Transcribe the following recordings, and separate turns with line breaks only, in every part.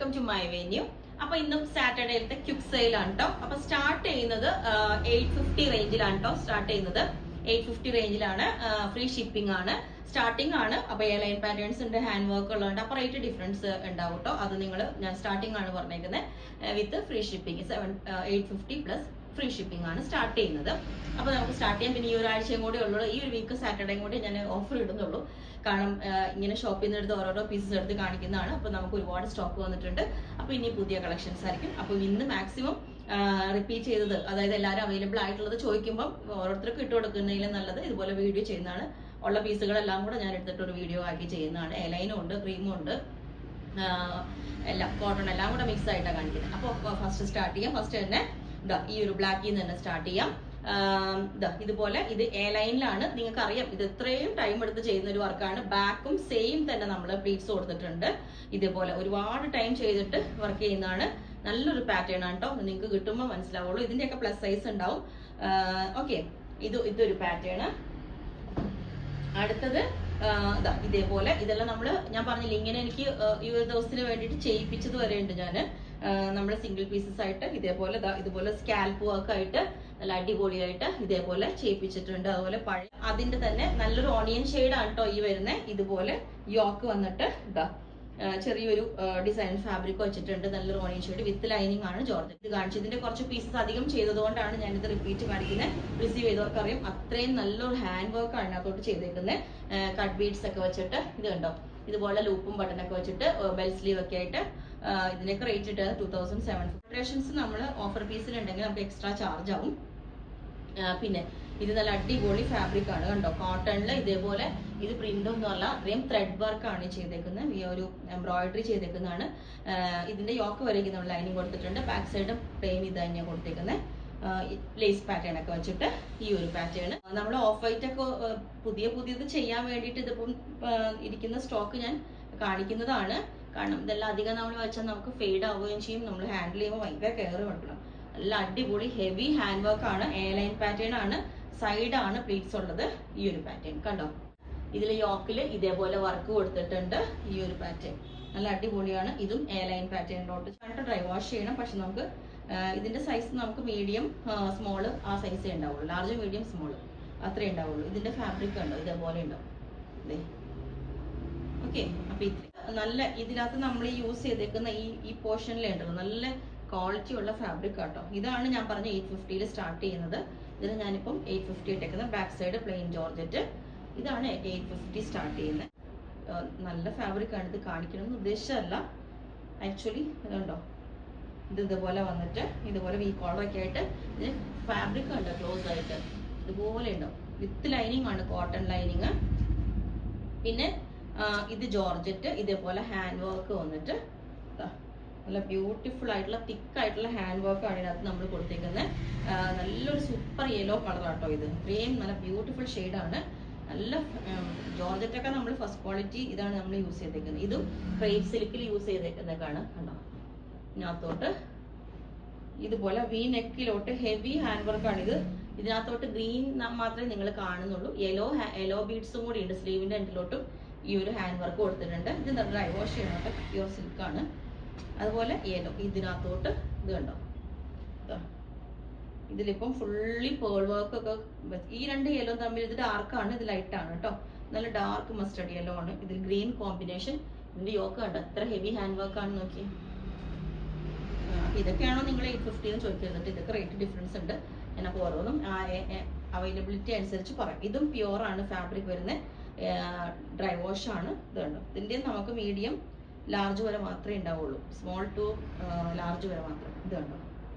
Welcome to my venue. അപ്പൊ ഇന്നും സാറ്റർഡേയിലത്തെ quick sale ആണ് കേട്ടോ. അപ്പൊ സ്റ്റാർട്ട് ചെയ്യുന്നത് 850 റേഞ്ചിലാണ് കേട്ടോ. സ്റ്റാർട്ട് ചെയ്യുന്നത് 850 റേഞ്ചിലാണ്. ഫ്രീ ഷിപ്പിംഗ് ആണ്, സ്റ്റാർട്ടിംഗ് ആണ്. അപ്പൊ എയർലൈൻ പാറ്റേൺസ് ഉണ്ട്, ഹാൻഡ് വർക്ക് ഉള്ളതുകൊണ്ട് അപ്പൊ റേറ്റ് ഡിഫറൻസ് ഉണ്ടാവും കേട്ടോ. അത് നിങ്ങൾ ഞാൻ സ്റ്റാർട്ടിംഗ് ആണ് പറഞ്ഞേക്കുന്നത് വിത്ത് free shipping 850 plus free shipping ആണ് സ്റ്റാർട്ട് ചെയ്യുന്നത്. അപ്പൊ നമുക്ക് സ്റ്റാർട്ട് ചെയ്യാം. പിന്നെ ഈ ഒരാഴ്ചയും കൂടെ ഉള്ളൂ, ഈ ഒരു വീക്ക് സാറ്റർഡേയും കൂടി ഞാൻ ഓഫർ ഇടുന്നുള്ളൂ. കാരണം ഇങ്ങനെ ഷോപ്പിൽ നിന്ന് എടുത്ത് ഓരോരോ പീസസ് എടുത്ത് കാണിക്കുന്നതാണ്. അപ്പൊ നമുക്ക് ഒരുപാട് സ്റ്റോക്ക് വന്നിട്ടുണ്ട്. അപ്പൊ ഇനി പുതിയ കളക്ഷൻസ് ആയിരിക്കും. അപ്പൊ ഇന്ന് മാക്സിമം റിപ്പീറ്റ് ചെയ്തത്, അതായത് എല്ലാവരും അവൈലബിൾ ആയിട്ടുള്ളത് ചോദിക്കുമ്പോൾ ഓരോരുത്തർക്ക് ഇട്ട് കൊടുക്കുന്നതിലും നല്ലത് ഇതുപോലെ വീഡിയോ ചെയ്യുന്നതാണ്. ഉള്ള പീസുകളെല്ലാം കൂടെ ഞാൻ എടുത്തിട്ട് ഒരു വീഡിയോ ആക്കി ചെയ്യുന്നതാണ്. എലൈനും ഉണ്ട്, ക്രീമും ഉണ്ട്, എല്ലാം കോട്ടൺ എല്ലാം കൂടെ മിക്സ് ആയിട്ടാണ് കാണിക്കുന്നത്. അപ്പോൾ ഫസ്റ്റ് സ്റ്റാർട്ട് ചെയ്യാം. ഫസ്റ്റ് തന്നെ ഈ ഒരു ബ്ലാക്കിൽ നിന്ന് തന്നെ സ്റ്റാർട്ട് ചെയ്യാം. ഇതുപോലെ ഇത് എ ലൈനിലാണ്. നിങ്ങൾക്ക് അറിയാം ഇത് ഇത്രയും ടൈം എടുത്ത് ചെയ്യുന്ന ഒരു വർക്കാണ്. ബാക്കും സെയിം തന്നെ നമ്മൾ പ്ലീറ്റ്സ് കൊടുത്തിട്ടുണ്ട്. ഇതേപോലെ ഒരുപാട് ടൈം ചെയ്തിട്ട് വർക്ക് ചെയ്യുന്നതാണ്. നല്ലൊരു പാറ്റേൺ ആണ് കേട്ടോ. നിങ്ങൾക്ക് കിട്ടുമ്പോൾ മനസ്സിലാവുള്ളൂ. ഇതിന്റെയൊക്കെ പ്ലസ് സൈസ് ഉണ്ടാവും. ഓക്കെ, ഇതൊരു പാറ്റേൺ. അടുത്തത് ഇതേപോലെ. ഇതെല്ലാം ഞാൻ പറഞ്ഞില്ല, ഇങ്ങനെ എനിക്ക് ഈ ഒരു ദിവസത്തിന് വേണ്ടിയിട്ട് ചെയ്യിപ്പിച്ചത് വരെ ഉണ്ട് ഞാൻ. നമ്മുടെ സിംഗിൾ പീസസ് ആയിട്ട് ഇതുപോലെ സ്കാൽപ്പ് വർക്ക് ആയിട്ട് നല്ല അടിപൊളിയായിട്ട് ഇതേപോലെ ചെയ്യിപ്പിച്ചിട്ടുണ്ട്. അതുപോലെ പഴയ അതിന്റെ തന്നെ നല്ലൊരു ഓണിയൻ ഷെയ്ഡ് ആണ് കേട്ടോ ഈ വരുന്നത്. ഇതുപോലെ യോക്ക് വന്നിട്ട് ചെറിയൊരു ഡിസൈൻ ഫാബ്രിക് വെച്ചിട്ടുണ്ട്. നല്ലൊരു ഓണിയൻ ഷെയ്ഡ് വിത്ത് ലൈനിങ് ആണ് ജോർജറ്റ്. ഇത് കാണിച്ചു. ഇതിന്റെ കുറച്ച് പീസസ് അധികം ചെയ്തതുകൊണ്ടാണ് ഞാനിത് റിപ്പീറ്റ് കാണിക്കുന്നത്. റിസീവ് ചെയ്തവർക്ക് അറിയാം അത്രയും നല്ലൊരു ഹാൻഡ് വർക്ക് ആണ് അതിനകത്തോട്ട് ചെയ്തേക്കുന്നത്. കട്ട് ബീഡ്സ് ഒക്കെ വെച്ചിട്ട് ഇത് കണ്ടോ, ഇതുപോലെ ലൂപ്പും ബട്ടണൊക്കെ വെച്ചിട്ട് ബെൽ സ്ലീവ് ഒക്കെ ആയിട്ട്. ഇതിനൊക്കെ റേറ്റ് ഇട്ടത് 2750. നമ്മൾ ഓഫർ പീസിലുണ്ടെങ്കിൽ നമുക്ക് എക്സ്ട്രാ ചാർജ് ആവും. പിന്നെ ഇത് നല്ല അടിപൊളി ഫാബ്രിക് ആണ് കണ്ടോ. കോട്ടണില് ഇതേപോലെ ഇത് പ്രിന്റ് ഒന്നും അല്ല, അത്രയും ത്രെഡ് വർക്ക് ആണ് ചെയ്തേക്കുന്നത്. ഈ ഒരു എംബ്രോയിഡറി ചെയ്തേക്കുന്നതാണ്. ഇതിന്റെ യോക്ക് വരയ്ക്കുന്ന ലൈനിങ് കൊടുത്തിട്ടുണ്ട്. ബാക്ക് സൈഡ് പ്ലെയിൻ ഇത് തന്നെയാണ് കൊടുത്തേക്കുന്നത്. ലേസ് പാറ്റേൺ ഒക്കെ വെച്ചിട്ട് ഈ ഒരു പാറ്റേൺ നമ്മൾ ഓഫ് വൈറ്റ് ഒക്കെ പുതിയത് ചെയ്യാൻ വേണ്ടിയിട്ട് ഇതിപ്പം ഇരിക്കുന്ന സ്റ്റോക്ക് ഞാൻ കാണിക്കുന്നതാണ്. കാരണം ഇതെല്ലാം അധികം നമ്മൾ വെച്ചാൽ നമുക്ക് ഫെയ്ഡ് ആവുകയും ചെയ്യും. നമ്മൾ ഹാൻഡിൽ ചെയ്യുമ്പോൾ ഭയങ്കര കെയർ കൊടുക്കണം. നല്ല അടിപൊളി ഹെവി ഹാൻഡ് വർക്ക് ആണ്. എയർലൈൻ പാറ്റേൺ ആണ്. സൈഡ് ആണ് പ്ലീറ്റ്സ് ഉള്ളത്. ഈ ഒരു പാറ്റേൺ കണ്ടോ. ഇതിൽ യോക്കിൽ ഇതേപോലെ വർക്ക് കൊടുത്തിട്ടുണ്ട്. ഈ ഒരു പാറ്റേൺ നല്ല അടിപൊളിയാണ്. ഇതും എയർലൈൻ പാറ്റേണിലോട്ട് ഡ്രൈ വാഷ് ചെയ്യണം. പക്ഷെ നമുക്ക് ഇതിന്റെ സൈസ് നമുക്ക് മീഡിയം സ്മോള് ആ സൈസേ ഉണ്ടാവുള്ളൂ. ലാർജ് മീഡിയം സ്മോള് അത്രേ ഉണ്ടാവുള്ളൂ. ഇതിന്റെ ഫാബ്രിക് ഉണ്ടോ ഇതേപോലെ ഉണ്ടാവും. ഓക്കെ, അപ്പൊ നല്ല ഇതിനകത്ത് നമ്മൾ യൂസ് ചെയ്തേക്കുന്ന ഈ പോർഷനിലേ ഉണ്ടല്ലോ നല്ല ക്വാളിറ്റി ഉള്ള ഫാബ്രിക് ആട്ടോ. ഇതാണ് ഞാൻ പറഞ്ഞ 850 സ്റ്റാർട്ട് ചെയ്യുന്നത്. ഇതിന് ഞാനിപ്പം 850 ഇട്ടേക്കുന്നത്. Back side plain georgette. ഇതാണ് 850 സ്റ്റാർട്ട് ചെയ്യുന്നത്. നല്ല ഫാബ്രിക് ആണ്. ഇത് കാണിക്കണമെന്ന് ഉദ്ദേശമല്ല ആക്ച്വലി. ഇതുണ്ടോ, ഇത് ഇതുപോലെ വന്നിട്ട് ഇതുപോലെ വി കോളറൊക്കെ ആയിട്ട് ഇതിന് ഫാബ്രിക് ഉണ്ട് ക്ലോസ് ആയിട്ട് ഇതുപോലെ ഉണ്ടാവും. വിത്ത് ലൈനിങ് ആണ്, കോട്ടൺ ലൈനിങ്. പിന്നെ ഇത് ജോർജറ്റ്. ഇതേപോലെ ഹാൻഡ് വർക്ക് വന്നിട്ട് നല്ല ബ്യൂട്ടിഫുൾ ആയിട്ടുള്ള തിക്ക് ആയിട്ടുള്ള ഹാൻഡ് വർക്ക് ആണ് ഇതിനകത്ത് നമ്മൾ കൊടുത്തേക്കുന്നത്. നല്ലൊരു സൂപ്പർ യെല്ലോ കളർ ആട്ടോ ഇത്. ഇത്രയും നല്ല ബ്യൂട്ടിഫുൾ ഷെയ്ഡാണ്. നല്ല ജോർജറ്റ് ഒക്കെ നമ്മൾ ഫസ്റ്റ് ക്വാളിറ്റി ഇതാണ് നമ്മൾ യൂസ് ചെയ്തേക്കുന്നത്. ഇതും ക്രേപ്പ് സിൽക്കിൽ യൂസ് ചെയ്തേക്കുന്നതൊക്കെയാണ് കണ്ടോ. ഇതിനകത്തോട്ട് ഇതുപോലെ വി നെക്കിലോട്ട് ഹെവി ഹാൻഡ് വർക്ക് ആണ് ഇത്. ഇതിനകത്തോട്ട് ഗ്രീൻ മാത്രമേ നിങ്ങൾ കാണുന്നുള്ളൂ. യെല്ലോ ബീഡ്സും കൂടി ഉണ്ട്. സ്ലീവിന്റെ എൻഡിലോട്ടും ഈ ഒരു ഹാൻഡ് വർക്ക് കൊടുത്തിട്ടുണ്ട്. ഇത് ഡ്രൈ വാഷ് ചെയ്യണം കേട്ടോ. പ്യൂർ സിൽക്കാണ്. അതുപോലെ യെല്ലോ ഇതിനകത്തോട്ട് ഇത് കണ്ടോ. ഇതിലിപ്പം ഫുള്ളി പേൾ വർക്ക് ഒക്കെ. ഈ രണ്ട് യെല്ലോ തമ്മിൽ ഇത് ഡാർക്കാണ്, ഇത് ലൈറ്റ് ആണ് കേട്ടോ. നല്ല ഡാർക്ക് മസ്റ്റർഡ് യെല്ലോ ആണ്. ഇതിൽ ഗ്രീൻ കോമ്പിനേഷൻ. ഇതിന്റെ യോക്ക് കണ്ടോ എത്ര ഹെവി ഹാൻഡ് വർക്ക് ആണ് നോക്കി. ഇതൊക്കെയാണോ നിങ്ങൾ 850 എന്ന് ചോദിക്കരുത്. ഇതൊക്കെ റേറ്റ് ഡിഫറൻസ് ഉണ്ട്. ഞാനപ്പോൾ ഓരോന്നും അവൈലബിലിറ്റി അനുസരിച്ച് പറയാം. ഇതും പ്യുവർ ആണ് ഫാബ്രിക് വരുന്നത്. ഡ്രൈ വാഷ് ആണ്. ഇത് കണ്ടോ. ഇതിന്റെ നമുക്ക് മീഡിയം ലാർജ് വരെ മാത്രമേ ഉണ്ടാവുള്ളൂ. സ്മോൾ ടു ലാർജ് വരെ മാത്രം. ഇത് കണ്ടോ.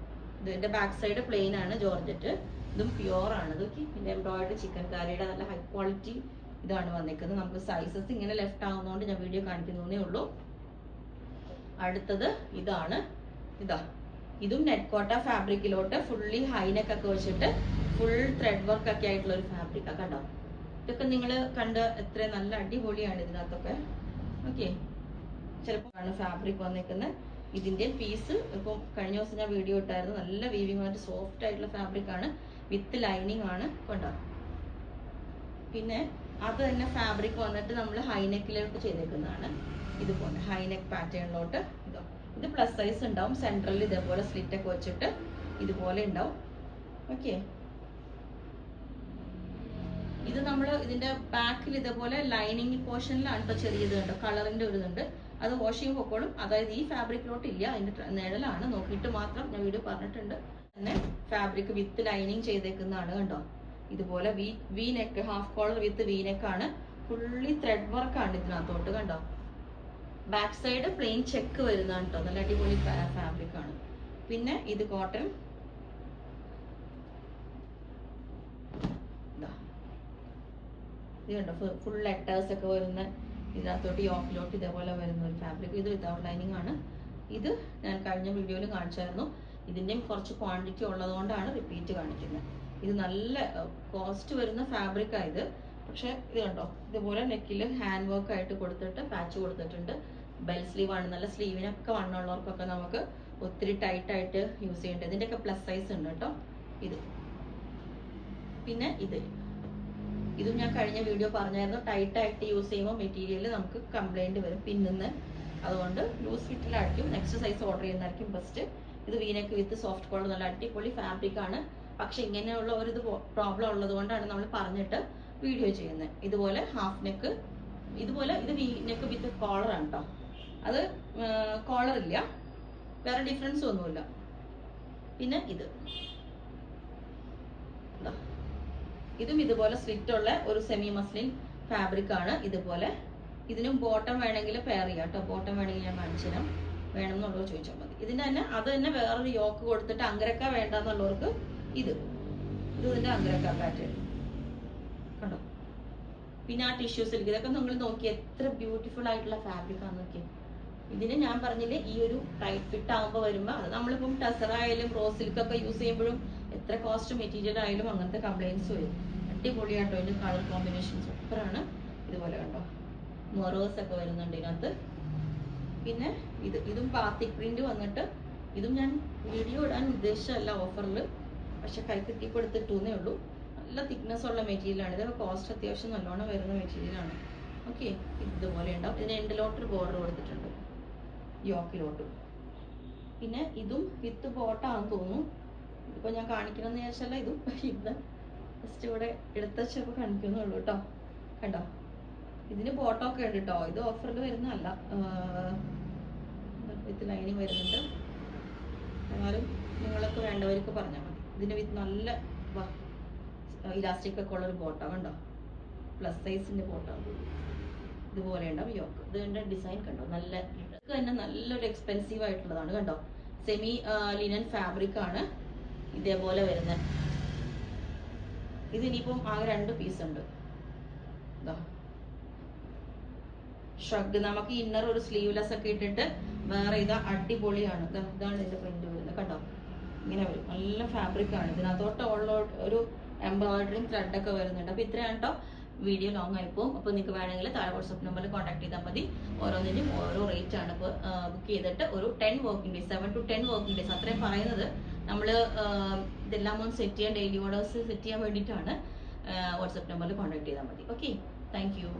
ഇതിന്റെ ബാക്ക് സൈഡ് പ്ലെയിൻ ആണ് ജോർജറ്റ്. ഇതും പ്യുവർ ആണ്. ഇതൊക്കെ പിന്നെ എംബ്രോയിഡറി ചിക്കൻ കാരിയുടെ നല്ല ഹൈ ക്വാളിറ്റി ഇതാണ് വന്നിരിക്കുന്നത്. നമുക്ക് സൈസസ് ഇങ്ങനെ ലെഫ്റ്റ് ആവുന്നതുകൊണ്ട് ഞാൻ വീഡിയോ കാണിക്കുന്നേ ഉള്ളൂ. അടുത്തത് ഇതാണ്. ഇതും നെറ്റ് കോട്ട ഫാബ്രിക്കിലോട്ട് ഫുള്ളി ഹൈനെക്ക് ഒക്കെ വെച്ചിട്ട് ഫുൾ ത്രെഡ് വർക്ക് ഒക്കെ ആയിട്ടുള്ള ഒരു ഫാബ്രിക് ഒക്കെ ഉണ്ടാവും. ഇതൊക്കെ നിങ്ങൾ കണ്ട് എത്ര നല്ല അടിപൊളിയാണ് ഇതിനകത്തൊക്കെ. ഓക്കെ, ചിലപ്പോൾ ഫാബ്രിക് വന്നിരിക്കുന്നത്. ഇതിന്റെ പീസ് ഇപ്പം കഴിഞ്ഞ ദിവസം ഞാൻ വീഡിയോ ഇട്ടായിരുന്നു. നല്ല വീവിങ് ആയിട്ട് സോഫ്റ്റ് ആയിട്ടുള്ള ഫാബ്രിക് ആണ്. വിത്ത് ലൈനിങ് ആണ് കൊണ്ടോ. പിന്നെ അത് തന്നെ ഫാബ്രിക് വന്നിട്ട് നമ്മൾ ഹൈനെക്കിലോട്ട് ചെയ്തേക്കുന്നതാണ്. ഇതുപോലെ ഹൈനെക്ക് പാറ്റേണിലോട്ട് ഇത് പ്ലസ് സൈസ് ഉണ്ടാവും. സെൻട്രലിൽ ഇതേപോലെ സ്ലിറ്റ് ഒക്കെ വെച്ചിട്ട് ഇതുപോലെ ഉണ്ടാവും. ഓക്കെ, ഇത് നമ്മൾ ഇതിന്റെ ബാക്കിൽ ഇതേപോലെ ലൈനിങ് പോർഷനിലാണ് കേട്ടോ ചെറിയത് കണ്ടോ, കളറിന്റെ ഒരു ഇതുണ്ട്. അത് വാഷ് ചെയ്യുമ്പോൾ പൊക്കോളും. അതായത് ഈ ഫാബ്രിക്കിലോട്ട് ഇല്ല, അതിന്റെ നിഴലാണ്, നോക്കിയിട്ട് മാത്രം. ഞാൻ വീഡിയോ പറഞ്ഞിട്ടുണ്ട്. പിന്നെ ഫാബ്രിക് വിത്ത് ലൈനിങ് ചെയ്തേക്കുന്നതാണ് കണ്ടോ. ഇതുപോലെ വി നെക്ക്, ഹാഫ് കോളർ വിത്ത് വി നെക്കാണ്. ഫുള്ളി ത്രെഡ് വർക്കാണ് ഇതിനകത്തോട്ട് കണ്ടോ. ബാക്ക് സൈഡ് പ്ലെയിൻ ചെക്ക് വരുന്നതാണ് കേട്ടോ. നല്ല അടിപൊളി ഫാബ്രിക് ആണ്. പിന്നെ ഇത് കോട്ടൺ, ഇത് കണ്ടോ ഫുൾ ലെറ്റേഴ്സ് ഒക്കെ വരുന്ന ഇതിനകത്തോട്ട് യോക്കിലോട്ട് ഇതേപോലെ വരുന്ന ഒരു ഫാബ്രിക്. ഇത് വിത്തൗട്ട് ലൈനിങ് ആണ്. ഇത് ഞാൻ കഴിഞ്ഞ വീഡിയോയിൽ കാണിച്ചായിരുന്നു. ഇതിൻ്റെയും കുറച്ച് ക്വാണ്ടിറ്റി ഉള്ളതുകൊണ്ടാണ് റിപ്പീറ്റ് കാണിക്കുന്നത്. ഇത് നല്ല കോസ്റ്റ് വരുന്ന ഫാബ്രിക് ആയത്. പക്ഷെ ഇത് കണ്ടോ, ഇതുപോലെ നെക്കിൽ ഹാൻഡ് വർക്ക് ആയിട്ട് കൊടുത്തിട്ട് പാച്ച് കൊടുത്തിട്ടുണ്ട്. ബെൽ സ്ലീവ് ആണ്. നല്ല സ്ലീവിനൊക്കെ വണ്ണുള്ളവർക്കൊക്കെ നമുക്ക് ഒത്തിരി ടൈറ്റ് ആയിട്ട് യൂസ് ചെയ്യേണ്ടത്. ഇതിൻ്റെയൊക്കെ പ്ലസ് സൈസ് ഉണ്ട് കേട്ടോ. ഇത് പിന്നെ ഇതും ഞാൻ കഴിഞ്ഞ വീഡിയോ പറഞ്ഞായിരുന്നു. ടൈറ്റ് ആയിട്ട് യൂസ് ചെയ്യുമ്പോൾ മെറ്റീരിയൽ നമുക്ക് കംപ്ലൈന്റ് വരും പിന്നുന്ന്. അതുകൊണ്ട് ലൂസ് ഫിറ്റിലായിരിക്കും നെക്സ്റ്റ് സൈസ് ഓർഡർ ചെയ്യുന്നതായിരിക്കും ബെസ്റ്റ്. ഇത് വീനെക്ക് വിത്ത് സോഫ്റ്റ് കോളർ, നല്ല അടിപൊളി ഫാബ്രിക് ആണ്. പക്ഷെ ഇങ്ങനെയുള്ള ഒരു പ്രോബ്ലം ഉള്ളത് കൊണ്ടാണ് നമ്മൾ പറഞ്ഞിട്ട് വീഡിയോ ചെയ്യുന്നത്. ഇതുപോലെ ഹാഫ് നെക്ക്, ഇതുപോലെ ഇത് വി നെക്ക് വിത്ത് കോളർ ആണ് കേട്ടോ. അത് കോളർ ഇല്ല, വേറെ ഡിഫറൻസ് ഒന്നുമില്ല. പിന്നെ ഇതും ഇതുപോലെ സ്ലിറ്റ് ഉള്ള ഒരു സെമി മസ്ലിൻ ഫാബ്രിക് ആണ്. ഇതുപോലെ ഇതിനും ബോട്ടം വേണമെങ്കിൽ പെയർ ചെയ്യാം കേട്ടോ. ബോട്ടം വേണമെങ്കിൽ ഞാൻ കാണിച്ചു തരാം. വേണമെന്നുള്ളത് ചോദിച്ചാൽ മതി. ഇതിന്റെ തന്നെ അത് തന്നെ വേറൊരു യോക്ക് കൊടുത്തിട്ട് അങ്കരക്ക വേണ്ടെന്നുള്ളവർക്ക് ഇതിന്റെ അങ്കരക്ക പാറ്റേൺ കണ്ടോ. പിന്നെ ആ ടിഷ്യൂ സിൽക്ക്, ഇതൊക്കെ നിങ്ങൾ നോക്കി എത്ര ബ്യൂട്ടിഫുൾ ആയിട്ടുള്ള ഫാബ്രിക് ആണെന്ന് നോക്കി. ഇതിന് ഞാൻ പറഞ്ഞില്ലേ, ഈ ഒരു ടൈറ്റ് ഫിറ്റ് ആകുമ്പോൾ വരുമ്പോൾ അത് നമ്മളിപ്പം ടസർ ആയാലും റോസ് സിൽക്ക് ഒക്കെ യൂസ് ചെയ്യുമ്പോഴും എത്ര കോസ്റ്റ് മെറ്റീരിയൽ ആയാലും അങ്ങനത്തെ കംപ്ലൈൻസ് വരും. അടിപൊളിയാട്ടോ. ഇതിന്റെ കളർ കോമ്പിനേഷൻ സൂപ്പറാണ്. ഇതുപോലെ കണ്ടോ മെറേഴ്സ് ഒക്കെ വരുന്നുണ്ട് ഇതിനകത്ത്. പിന്നെ ഇതും ബാത്തിക് പ്രിന്റ് വന്നിട്ട്, ഇതും ഞാൻ വീഡിയോ ഇടാൻ ഉദ്ദേശിച്ചല്ല ഓഫറിൽ, പക്ഷെ കൈ കിട്ടിപ്പെടുത്തിട്ടേ ഉള്ളൂ. നല്ല തിക്നെസ് ഉള്ള മെറ്റീരിയലാണ്. ഇതൊക്കെ കോസ്റ്റ് അത്യാവശ്യം നല്ലോണം വരുന്ന മെറ്റീരിയലാണ്. ഓക്കെ, ഇതുപോലെ ഉണ്ടാവും. ഇതിന് എൻഡിലോട്ട് ബോർഡർ കൊടുത്തിട്ടുണ്ട് യോക്കിലോട്ട്. പിന്നെ ഇതും വിത്ത് ബോട്ടാണെന്ന് തോന്നുന്നു. ഇതിപ്പോൾ ഞാൻ കാണിക്കണമെന്ന് വിചാരിച്ചല്ല, ഇതും ഇത് ജസ്റ്റ് ഇവിടെ എടുത്തച്ചപ്പോൾ കാണിക്കുന്നുള്ളൂ കേട്ടോ. കണ്ടോ, ഇതിന് ബോട്ടമൊക്കെ ഉണ്ട് കേട്ടോ. ഇത് ഓഫറിൽ വരുന്നതല്ല, വിത്ത് ലൈനിങ് വരുന്നുണ്ട്. എന്നാലും നിങ്ങൾക്ക് വേണ്ടവർക്ക് പറഞ്ഞാൽ മതി. ഇതിന് വിത്ത് നല്ല ഇലാസ്റ്റിക് ഒക്കെ ഉള്ളൊരു ബോട്ടം കണ്ടോ, പ്ലസ് സൈസിന്റെ ബോട്ടം. ഇതുപോലെ ഉണ്ടാവും യോക്ക്. ഇതിന്റെ ഡിസൈൻ കണ്ടോ, നല്ല തന്നെ നല്ലൊരു എക്സ്പെൻസീവ് ആയിട്ടുള്ളതാണ് കണ്ടോ. സെമി ലിനൻ ഫാബ്രിക് ആണ് ഇതേപോലെ വരുന്നത്. ഇതിനിപ്പം ആകെ 2 പീസ് ഉണ്ട്. ഷ്രഗ്, നമുക്ക് ഇന്നർ ഒരു സ്ലീവ്ലെസ് ഒക്കെ ഇട്ടിട്ട് വേറെ അടിപൊളിയാണ്. ഇതാണ് ഇതിന്റെ പ്രിന്റ് വരുന്നത് കണ്ടോ. ഇങ്ങനെ വരും, നല്ല ഫാബ്രിക് ആണ്. ഇതിനകത്തോട്ട് ഉള്ള ഒരു എംബ്രോയിഡറിയും ത്രെഡ് ഒക്കെ വരുന്നുണ്ട്. അപ്പൊ ഇത്രയാണ് കേട്ടോ. വീഡിയോ ലോങ് ആയിപ്പോവും. അപ്പോൾ നിങ്ങൾക്ക് വേണമെങ്കിൽ താഴെ വാട്സ്ആപ്പ് നമ്പറിൽ കോൺടാക്ട് ചെയ്താൽ മതി. ഓരോന്നിനും ഓരോ റേറ്റ് ആണ്. ഇപ്പോൾ ബുക്ക് ചെയ്തിട്ട് ഒരു 10 working days, 7 to 10 working days അത്രയും പറയുന്നത്. നമ്മൾ ഇതെല്ലാം ഒന്ന് സെറ്റ് ചെയ്യാൻ, ഡെയിലി ഓർഡേഴ്സ് സെറ്റ് ചെയ്യാൻ വേണ്ടിയിട്ടാണ്. വാട്സ്ആപ്പ് നമ്പറിൽ കോൺടാക്ട് ചെയ്താൽ മതി. Okay, thank you.